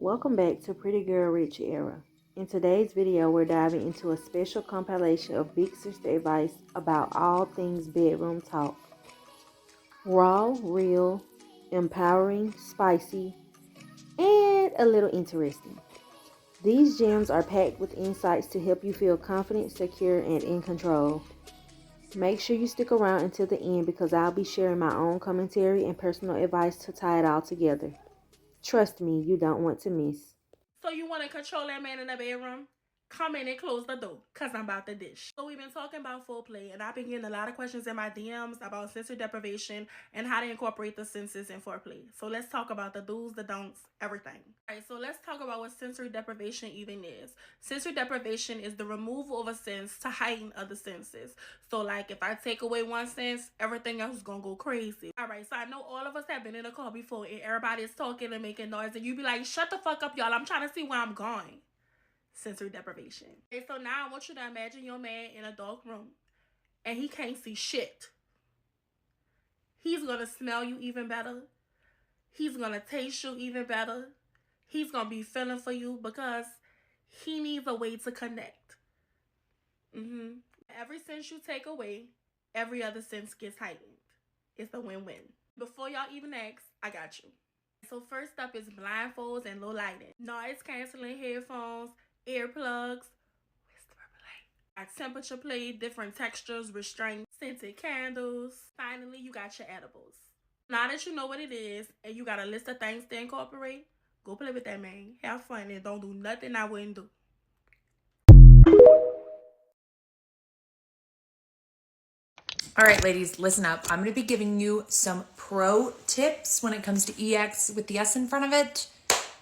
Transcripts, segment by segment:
Welcome back to Pretty Girl Rich Era. In today's video, we're diving into a special compilation of big sister advice about all things bedroom talk. Raw, real, empowering, spicy, and a little interesting. These gems are packed with insights to help you feel confident, secure, and in control. Make sure you stick around until the end because I'll be sharing my own commentary and personal advice to tie it all together. Trust me, you don't want to miss. So you want to control that man in the bedroom? Come in and close the door, cause I'm about to dish. So we've been talking about foreplay, and I've been getting a lot of questions in my DMs about sensory deprivation and how to incorporate the senses in foreplay. So let's talk about the do's, the don'ts, everything. Alright, so let's talk about what sensory deprivation even is. Sensory deprivation is the removal of a sense to heighten other senses. So like if I take away one sense, everything else is gonna go crazy. Alright, so I know all of us have been in a car before and everybody is talking and making noise and you be like, shut the fuck up, y'all. I'm trying to see where I'm going. Sensory deprivation. Okay, so now I want you to imagine your man in a dark room and he can't see shit. He's gonna smell you even better. He's gonna taste you even better. He's gonna be feeling for you because he needs a way to connect. Every sense you take away, every other sense gets heightened. It's a win-win. Before y'all even ask, I got you. So first up is blindfolds and low lighting. Noise canceling headphones, earplugs, temperature plate, different textures, restraint, scented candles. Finally, you got your edibles. Now that you know what it is and you got a list of things to incorporate, go play with that, man. Have fun and don't do nothing I wouldn't do. All right, ladies, listen up. I'm going to be giving you some pro tips when it comes to EX with the S in front of it.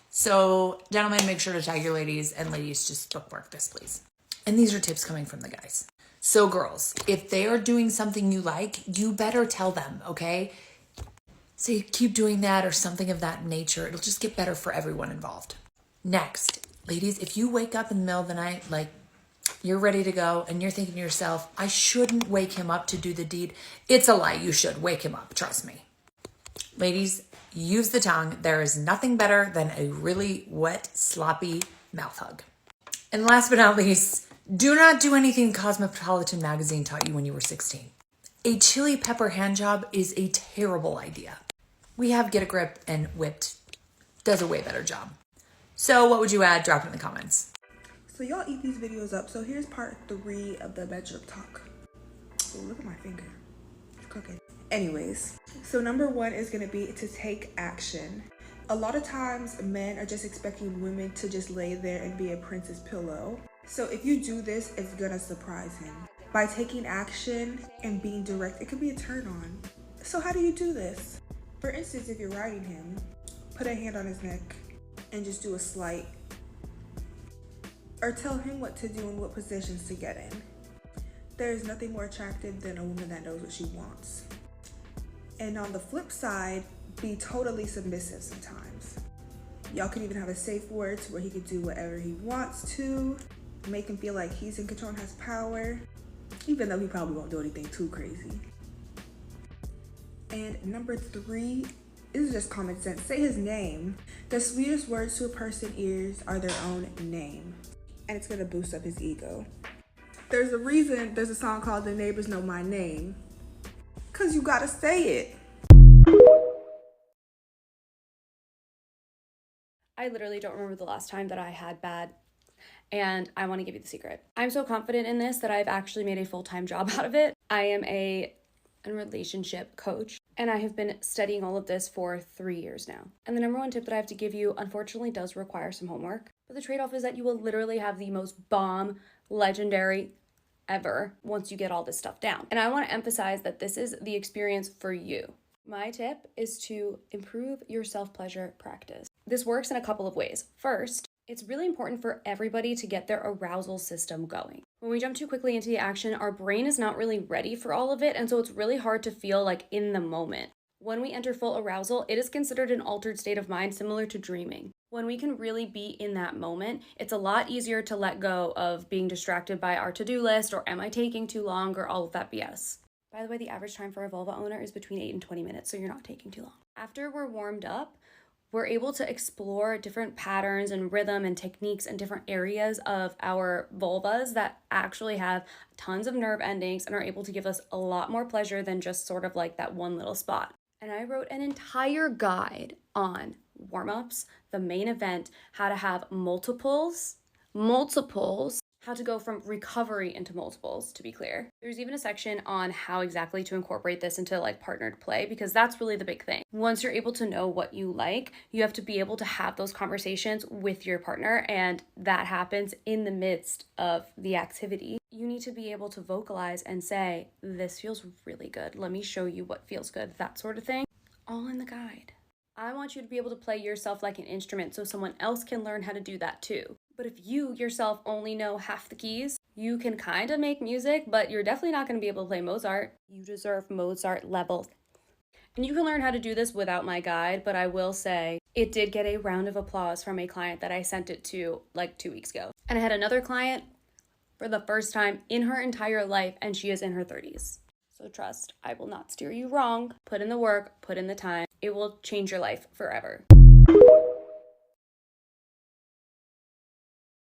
So, gentlemen, make sure to tag your ladies, and ladies, just bookmark this, please. And these are tips coming from the guys. So, girls, if they are doing something you like, you better tell them, okay? Say, keep doing that or something of that nature. It'll just get better for everyone involved. Next, ladies, if you wake up in the middle of the night, like you're ready to go and you're thinking to yourself, I shouldn't wake him up to do the deed. It's a lie. You should wake him up. Trust me. Ladies, use the tongue. There is nothing better than a really wet, sloppy mouth hug. And last but not least, do not do anything Cosmopolitan magazine taught you when you were 16. A chili pepper hand job is a terrible idea. We have Get a Grip and Whipped does a way better job. So what would you add? Drop it in the comments. So y'all eat these videos up. So here's part 3 of the bedroom talk. Oh, look at my finger. It's cooking. Anyways, so number 1 is gonna be to take action. A lot of times men are just expecting women to just lay there and be a princess pillow. So if you do this, it's gonna surprise him. By taking action and being direct, it could be a turn on. So how do you do this? For instance, if you're riding him, put a hand on his neck and just do a slight, or tell him what to do and what positions to get in. There is nothing more attractive than a woman that knows what she wants. And on the flip side, be totally submissive sometimes. Y'all could even have a safe word to where he could do whatever he wants to, make him feel like he's in control and has power, even though he probably won't do anything too crazy. And number 3, this is just common sense. Say his name. The sweetest words to a person's ears are their own name. And it's gonna boost up his ego. There's a reason there's a song called The Neighbors Know My Name. Cause you gotta say it. I literally don't remember the last time that I had bad, and I want to give you the secret. I'm so confident in this that I've actually made a full-time job out of it. I am a relationship coach, and I have been studying all of this for 3 years now. And the number 1 tip that I have to give you, unfortunately, does require some homework. But the trade-off is that you will literally have the most bomb, legendary ever once you get all this stuff down. And I want to emphasize that this is the experience for you. My tip is to improve your self-pleasure practice. This works in a couple of ways. First, it's really important for everybody to get their arousal system going. When we jump too quickly into the action, our brain is not really ready for all of it, and so it's really hard to feel like in the moment. When we enter full arousal, it is considered an altered state of mind similar to dreaming. When we can really be in that moment, it's a lot easier to let go of being distracted by our to-do list or am I taking too long or all of that BS. By the way, the average time for a vulva owner is between 8 and 20 minutes, so you're not taking too long. After we're warmed up, we're able to explore different patterns and rhythm and techniques and different areas of our vulvas that actually have tons of nerve endings and are able to give us a lot more pleasure than just sort of like that one little spot. And I wrote an entire guide on warm-ups, the main event, how to have multiples, how to go from recovery into multiples, to be clear. There's even a section on how exactly to incorporate this into like partnered play, because that's really the big thing. Once you're able to know what you like, you have to be able to have those conversations with your partner, and that happens in the midst of the activity. You need to be able to vocalize and say, this feels really good. Let me show you what feels good, that sort of thing. All in the guide. I want you to be able to play yourself like an instrument so someone else can learn how to do that too. But if you yourself only know half the keys, you can kind of make music, but you're definitely not going to be able to play Mozart. You deserve Mozart level. And you can learn how to do this without my guide, but I will say it did get a round of applause from a client that I sent it to like 2 weeks ago. And I had another client for the first time in her entire life, and she is in her 30s. So trust, I will not steer you wrong. Put in the work, put in the time. It will change your life forever.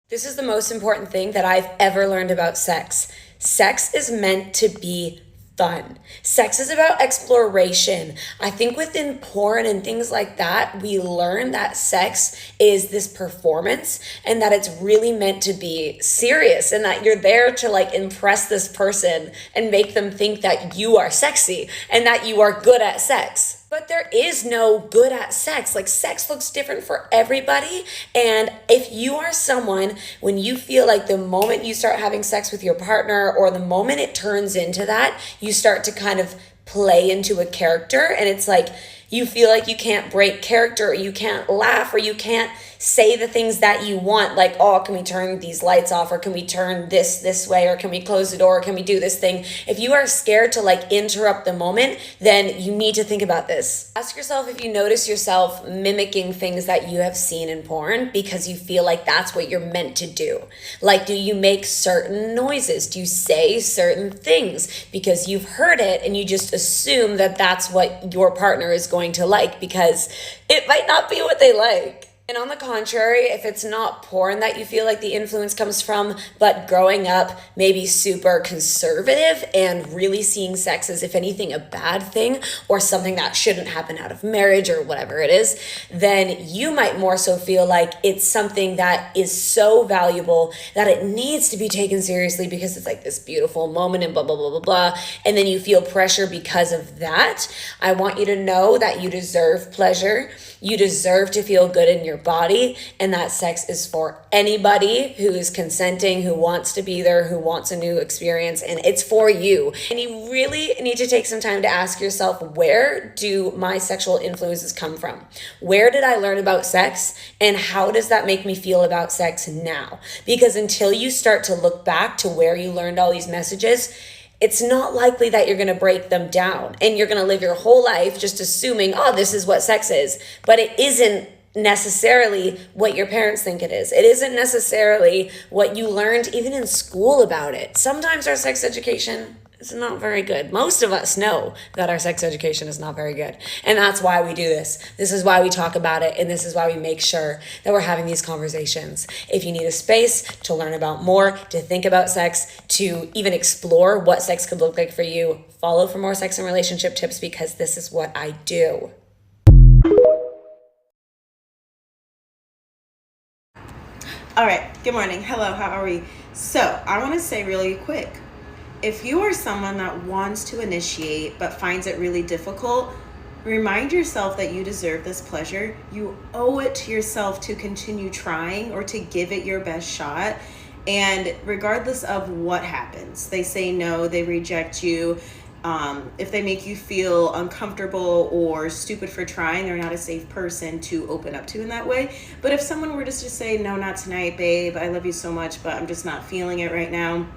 This is the most important thing that I've ever learned about sex. Sex is meant to be fun. Sex is about exploration. I think within porn and things like that, we learn that sex is this performance and that it's really meant to be serious and that you're there to like impress this person and make them think that you are sexy and that you are good at sex. But there is no good at sex. Like, sex looks different for everybody. And if you are someone, when you feel like the moment you start having sex with your partner or the moment it turns into that, you start to kind of play into a character, and it's like you feel like you can't break character, or you can't laugh, or you can't say the things that you want, like, oh, can we turn these lights off, or can we turn this way, or can we close the door, or can we do this thing? If you are scared to like interrupt the moment, then you need to think about this. Ask yourself if you notice yourself mimicking things that you have seen in porn because you feel like that's what you're meant to do. Like, do you make certain noises? Do you say certain things because you've heard it and you just assume that that's what your partner is going to like because it might not be what they like? And on the contrary, if it's not porn that you feel like the influence comes from, but growing up maybe super conservative and really seeing sex as, if anything, a bad thing or something that shouldn't happen out of marriage or whatever it is, then you might more so feel like it's something that is so valuable that it needs to be taken seriously because it's like this beautiful moment and blah, blah, blah, blah, blah. And then you feel pressure because of that. I want you to know that you deserve pleasure. You deserve to feel good in your body, and that sex is for anybody who is consenting, who wants to be there, who wants a new experience, and it's for you. And you really need to take some time to ask yourself, where do my sexual influences come from? Where did I learn about sex, and how does that make me feel about sex now? Because until you start to look back to where you learned all these messages, it's not likely that you're going to break them down and you're going to live your whole life just assuming, oh, this is what sex is. But it isn't necessarily what your parents think it is. It isn't necessarily what you learned even in school about it. Sometimes our sex education is not very good. Most of us know that our sex education is not very good. And that's why we do this. This is why we talk about it. And this is why we make sure that we're having these conversations. If you need a space to learn about more, to think about sex, to even explore what sex could look like for you, follow for more sex and relationship tips, because this is what I do. All right, good morning. Hello, how are we? So I want to say really quick, if you are someone that wants to initiate but finds it really difficult, remind yourself that you deserve this pleasure. You owe it to yourself to continue trying or to give it your best shot. And regardless of what happens, they say no, they reject you. If they make you feel uncomfortable or stupid for trying, they're not a safe person to open up to in that way. But if someone were to just say, no, not tonight, babe, I love you so much, but I'm just not feeling it right now,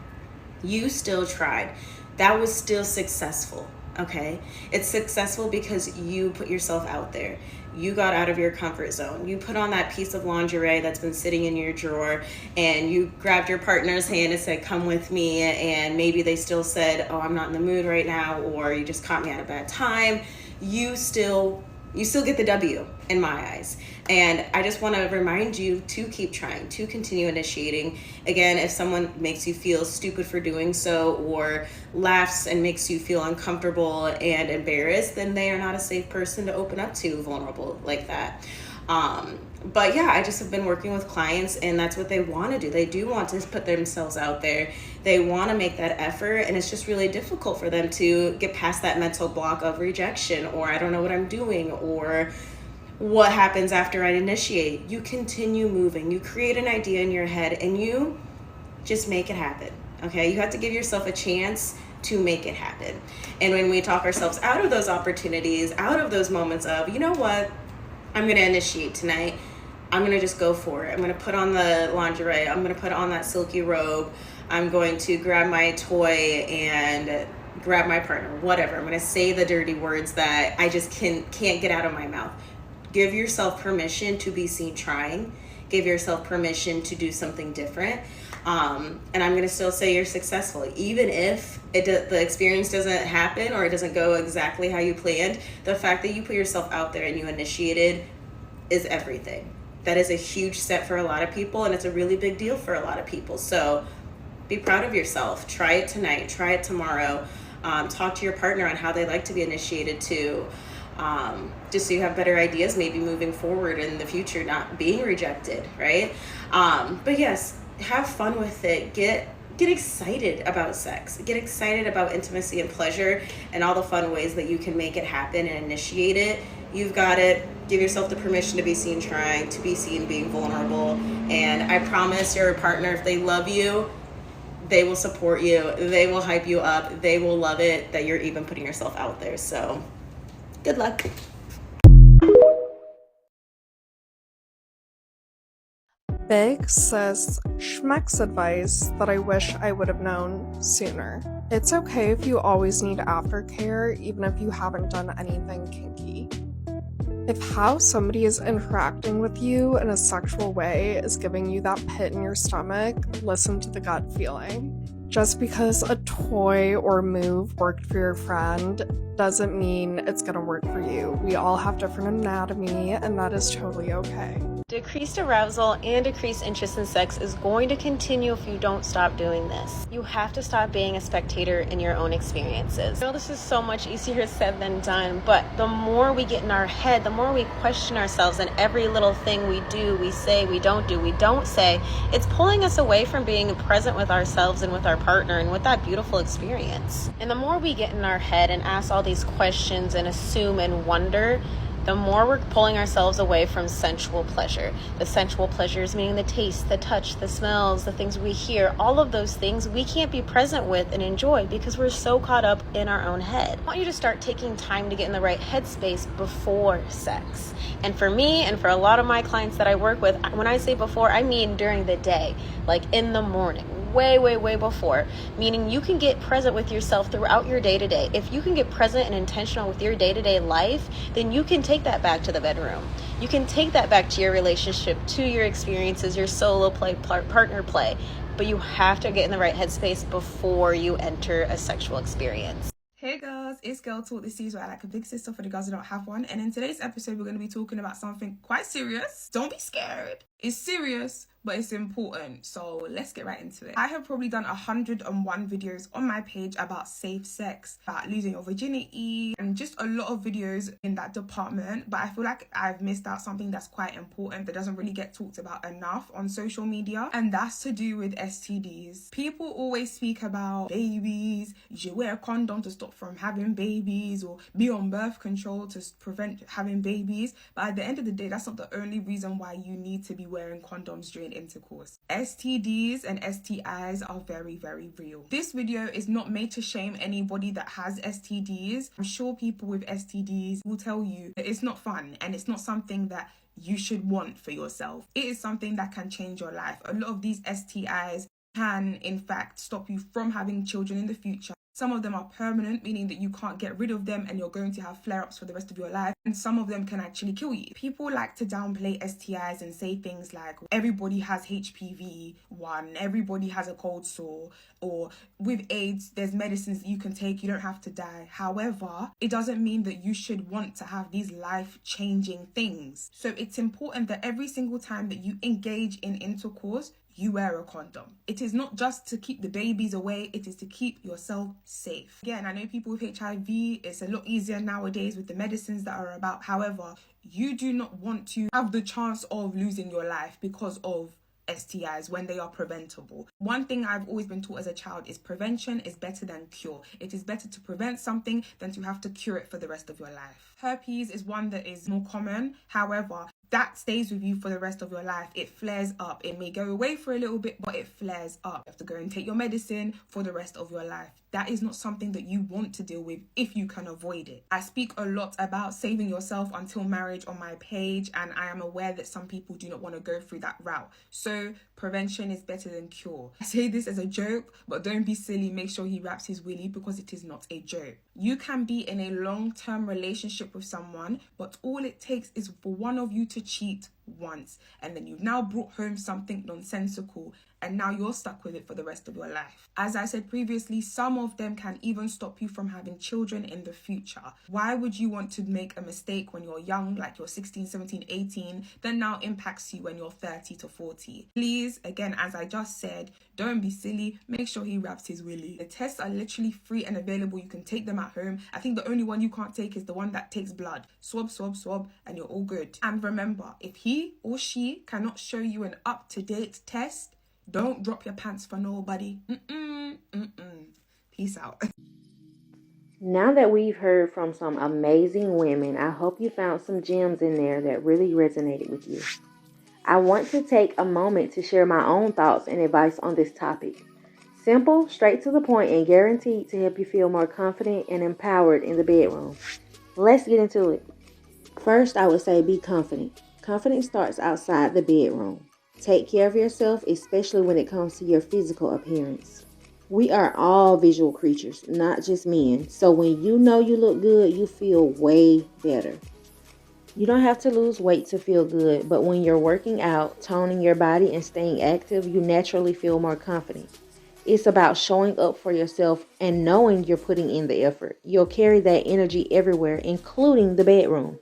you still tried. That was still successful, okay? It's successful because you put yourself out there. You got out of your comfort zone. You put on that piece of lingerie that's been sitting in your drawer, and you grabbed your partner's hand and said, come with me. And maybe they still said, oh, I'm not in the mood right now, or you just caught me at a bad time. You still you still get the W in my eyes. And I just want to remind you to keep trying, to continue initiating. Again, if someone makes you feel stupid for doing so or laughs and makes you feel uncomfortable and embarrassed, then they are not a safe person to open up to vulnerable like that. But yeah, I just have been working with clients, and that's what they want to do. They do want to put themselves out there. They want to make that effort, and it's just really difficult for them to get past that mental block of rejection, or I don't know what I'm doing, or what happens after I initiate. You continue moving. You create an idea in your head, and you just make it happen. Okay, you have to give yourself a chance to make it happen. And when we talk ourselves out of those opportunities, out of those moments of, you know what, I'm going to initiate tonight. I'm going to just go for it. I'm going to put on the lingerie. I'm going to put on that silky robe. I'm going to grab my toy and grab my partner, whatever. I'm going to say the dirty words that I just can't get out of my mouth. Give yourself permission to be seen trying. Give yourself permission to do something different. And I'm going to still say you're successful. Even if the experience doesn't happen or it doesn't go exactly how you planned, the fact that you put yourself out there and you initiated is everything. That is a huge step for a lot of people, and it's a really big deal for a lot of people. So be proud of yourself. Try it tonight. Try it tomorrow. Talk to your partner on how they like to be initiated too. Just so you have better ideas maybe moving forward in the future, not being rejected, right? But yes, have fun with it. Get excited about sex. Get excited about intimacy and pleasure and all the fun ways that you can make it happen and initiate it. You've got it. Give yourself the permission to be seen trying, to be seen being vulnerable. And I promise your partner, if they love you, they will support you. They will hype you up. They will love it that you're even putting yourself out there. So good luck. Big sis schmeck's advice that I wish I would have known sooner. It's okay if you always need aftercare, even if you haven't done anything kinky. If how somebody is interacting with you in a sexual way is giving you that pit in your stomach, listen to the gut feeling. Just because a toy or move worked for your friend doesn't mean it's gonna work for you. We all have different anatomy, and that is totally okay. Decreased arousal and decreased interest in sex is going to continue if you don't stop doing this. You have to stop being a spectator in your own experiences. I know this is so much easier said than done, but the more we get in our head, the more we question ourselves and every little thing we do, we say, we don't do, we don't say, it's pulling us away from being present with ourselves and with our partner and with that beautiful experience. And the more we get in our head and ask all these questions and assume and wonder, the more we're pulling ourselves away from sensual pleasure. The sensual pleasures meaning the taste, the touch, the smells, the things we hear, all of those things we can't be present with and enjoy because we're so caught up in our own head. I want you to start taking time to get in the right headspace before sex. And for me and for a lot of my clients that I work with, when I say before, I mean during the day, like in the morning. Way before, meaning you can get present with yourself throughout your day-to-day. If you can get present and intentional with your day-to-day life, then you can take that back to the bedroom. You can take that back to your relationship, to your experiences, your solo play, partner play, but you have to get in the right headspace before you enter a sexual experience. Hey girls, it's Girl Talk. This is where I like a big sister for the girls who don't have one. And in today's episode, we're going to be talking about something quite serious. Don't be scared. It's serious, but it's important. So let's get right into it. I have probably done 101 videos on my page about safe sex, about losing your virginity, and just a lot of videos in that department. But I feel like I've missed out something that's quite important that doesn't really get talked about enough on social media. And that's to do with STDs. People always speak about babies. You should wear a condom to stop from having babies, or be on birth control to prevent having babies. But at the end of the day, that's not the only reason why you need to be wearing condoms during intercourse. STDs and STIs are very real. This video is not made to shame anybody that has STDs. I'm sure people with STDs will tell you that it's not fun and it's not something that you should want for yourself. It is something that can change your life. A lot of these STIs can in fact stop you from having children in the future. Some of them are permanent, meaning that you can't get rid of them and you're going to have flare-ups for the rest of your life. And some of them can actually kill you. People like to downplay STIs and say things like, everybody has HPV-1, everybody has a cold sore, or with AIDS, there's medicines that you can take, you don't have to die. However, it doesn't mean that you should want to have these life-changing things. So it's important that every single time that you engage in intercourse, you wear a condom. It is not just to keep the babies away, it is to keep yourself safe. Again, I know people with HIV, it's a lot easier nowadays with the medicines that are about. However, you do not want to have the chance of losing your life because of STIs when they are preventable. One thing I've always been taught as a child is prevention is better than cure. It is better to prevent something than to have to cure it for the rest of your life. Herpes is one that is more common. However, that stays with you for the rest of your life. It flares up. It may go away for a little bit, but it flares up. You have to go and take your medicine for the rest of your life. That is not something that you want to deal with if you can avoid it. I speak a lot about saving yourself until marriage on my page, and I am aware that some people do not want to go through that route. So prevention is better than cure. I say this as a joke, but don't be silly. Make sure he wraps his willy, because it is not a joke. You can be in a long-term relationship with someone, but all it takes is for one of you to cheat once, and then you've now brought home something nonsensical, and now you're stuck with it for the rest of your life. As I said previously, some of them can even stop you from having children in the future. Why would you want to make a mistake when you're young, like you're 16, 17, 18, that now impacts you when you're 30 to 40? Please, again, as I just said, don't be silly. Make sure he wraps his willy. The tests are literally free and available. You can take them at home. I think the only one you can't take is the one that takes blood. Swab, swab, swab, and you're all good. And remember, if he or she cannot show you an up-to-date test, don't drop your pants for nobody. Peace out. Now that we've heard from some amazing women, I hope you found some gems in there that really resonated with you. I want to take a moment to share my own thoughts and advice on this topic. Simple, straight to the point, and guaranteed to help you feel more confident and empowered in the bedroom. Let's get into it. First, I would say be confident. Confidence starts outside the bedroom. Take care of yourself, especially when it comes to your physical appearance. We are all visual creatures, not just men. So when you know you look good, you feel way better. You don't have to lose weight to feel good, but when you're working out, toning your body, and staying active, you naturally feel more confident. It's about showing up for yourself and knowing you're putting in the effort. You'll carry that energy everywhere, including the bedroom.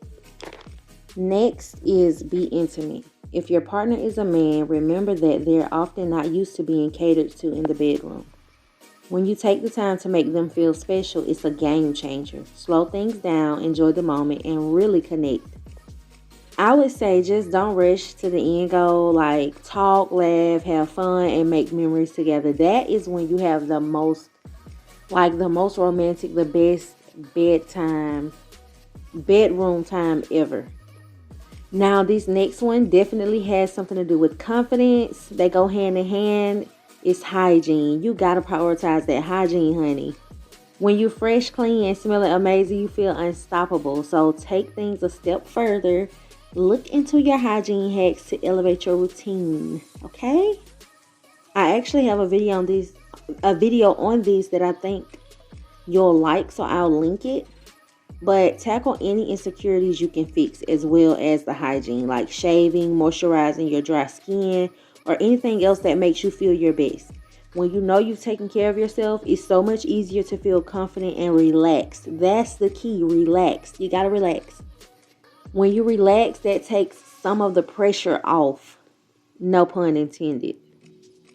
Next is be intimate. If your partner is a man, remember that they're often not used to being catered to in the bedroom. When you take the time to make them feel special, it's a game changer. Slow things down, enjoy the moment, and really connect. I would say just don't rush to the end goal. Like, talk, laugh, have fun, and make memories together. That is when you have the most romantic, the best bedroom time ever. Now, this next one definitely has something to do with confidence. They go hand in hand. It's hygiene. You gotta prioritize that hygiene, honey. When you're fresh, clean, and smelling amazing, you feel unstoppable. So take things a step further. Look into your hygiene hacks to elevate your routine. Okay? I actually have a video on these that I think you'll like, so I'll link it. But tackle any insecurities you can fix, as well as the hygiene, like shaving, moisturizing your dry skin, or anything else that makes you feel your best. When you know you've taken care of yourself, it's so much easier to feel confident and relaxed. That's the key, relax. You gotta relax. When you relax, that takes some of the pressure off. No pun intended.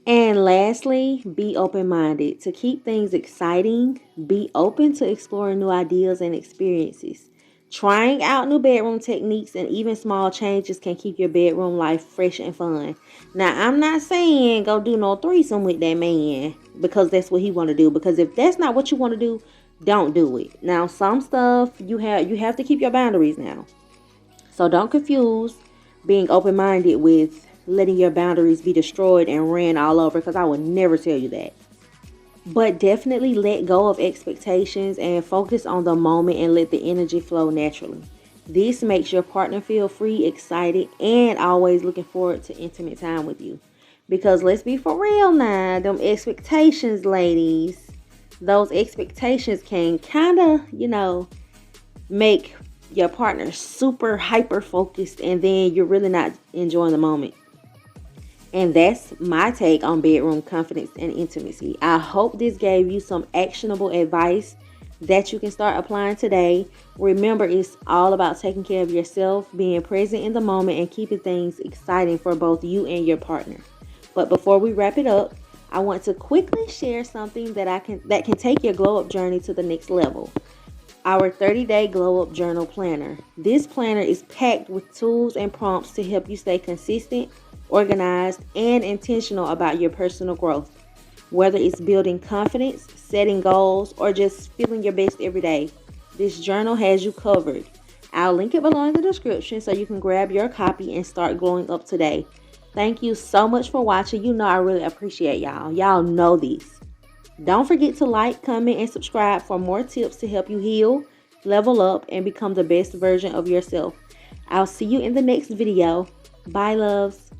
And lastly, be open-minded. To keep things exciting, be open to exploring new ideas and experiences. Trying out new bedroom techniques and even small changes can keep your bedroom life fresh and fun. Now, I'm not saying go do no threesome with that man because that's what he want to do. Because if that's not what you want to do, don't do it. Now, some stuff you have to keep your boundaries now. So don't confuse being open-minded with letting your boundaries be destroyed and ran all over, because I would never tell you that. But definitely let go of expectations and focus on the moment and let the energy flow naturally. This makes your partner feel free, excited, and always looking forward to intimate time with you. Because let's be for real now, them expectations, ladies, those expectations can kind of, make your partner super hyper focused, and then you're really not enjoying the moment. And that's my take on bedroom confidence and intimacy. I hope this gave you some actionable advice that you can start applying today. Remember, it's all about taking care of yourself, being present in the moment, and keeping things exciting for both you and your partner. But before we wrap it up, I want to quickly share something that can take your glow up journey to the next level. Our 30-day glow up journal planner. This planner is packed with tools and prompts to help you stay consistent, organized, and intentional about your personal growth. Whether it's building confidence, setting goals, or just feeling your best every day, this journal has you covered. I'll link it below in the description so you can grab your copy and start glowing up today. Thank you so much for watching. You know I really appreciate y'all. Y'all know this. Don't forget to like, comment, and subscribe for more tips to help you heal, level up, and become the best version of yourself. I'll see you in the next video. Bye, loves.